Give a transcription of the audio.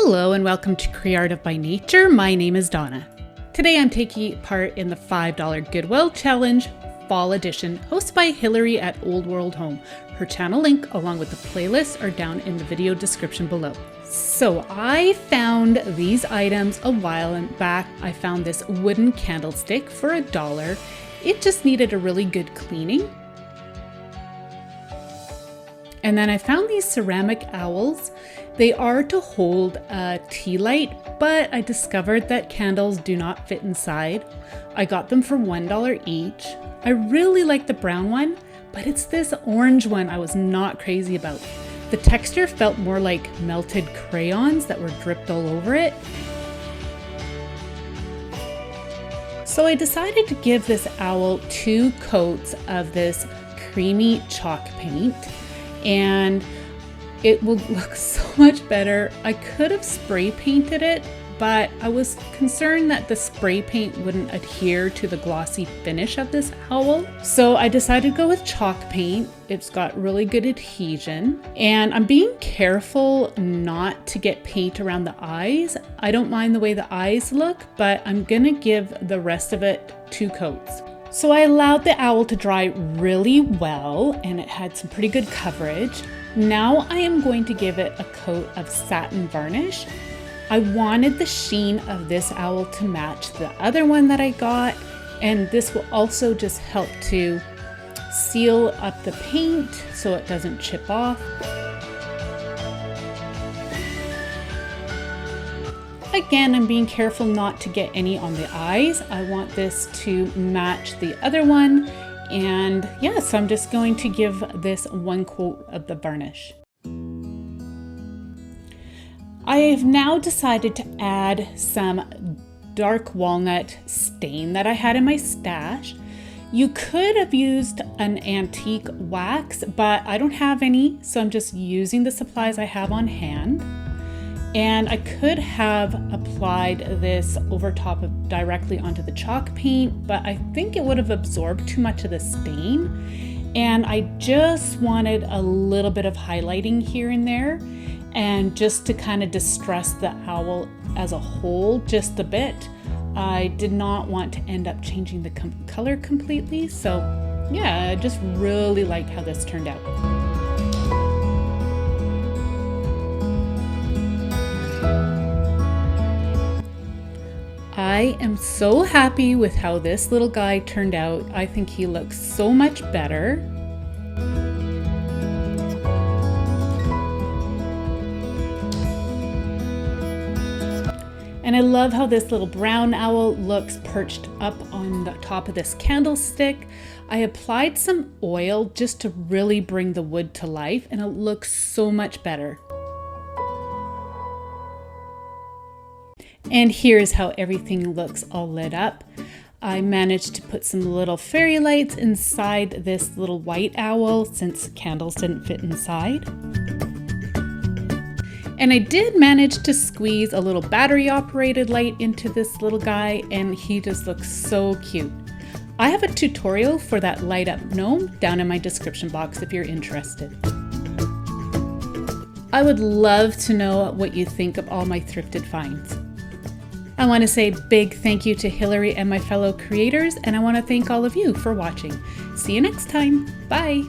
Hello and welcome to Creative by Nature. My name is Donna. Today I'm taking part in the $5 Goodwill Challenge Fall Edition hosted by Hillary at Old World Home. Her channel link along with the playlist are down in the video description below. So I found these items a while back. I found this wooden candlestick for $1. It just needed a really good cleaning. And then I found these ceramic owls. They are to hold a tea light, but I discovered that candles do not fit inside. I got them for $1 each. I really like the brown one, but it's this orange one I was not crazy about. The texture felt more like melted crayons that were dripped all over it. So I decided to give this owl 2 coats of this creamy chalk paint, and it will look so much better. I could have spray painted it, but I was concerned that the spray paint wouldn't adhere to the glossy finish of this owl. So I decided to go with chalk paint. It's got really good adhesion, and I'm being careful not to get paint around the eyes. I don't mind the way the eyes look, but I'm gonna give the rest of it 2 coats. So I allowed the owl to dry really well, and it had some pretty good coverage. Now I am going to give it a coat of satin varnish. I wanted the sheen of this owl to match the other one that I got, and this will also just help to seal up the paint so it doesn't chip off. Again, I'm being careful not to get any on the eyes. I want this to match the other one. And yeah, so I'm just going to give this 1 coat of the varnish. I have now decided to add some dark walnut stain that I had in my stash. You could have used an antique wax, but I don't have any, so I'm just using the supplies I have on hand. And I could have applied this over top of directly onto the chalk paint, but I think it would have absorbed too much of the stain. And I just wanted a little bit of highlighting here and there, and just to kind of distress the owl as a whole just a bit. I did not want to end up changing the color completely. So yeah, I just really like how this turned out. I am so happy with how this little guy turned out. I think he looks so much better. And I love how this little brown owl looks perched up on the top of this candlestick. I applied some oil just to really bring the wood to life, and it looks so much better. And here's how everything looks all lit up. I managed to put some little fairy lights inside this little white owl since candles didn't fit inside. And I did manage to squeeze a little battery operated light into this little guy, and he just looks so cute. I have a tutorial for that Light Up Gnome down in my description box if you're interested. I would love to know what you think of all my thrifted finds. I want to say a big thank you to Hillary and my fellow creators, and I want to thank all of you for watching. See you next time. Bye.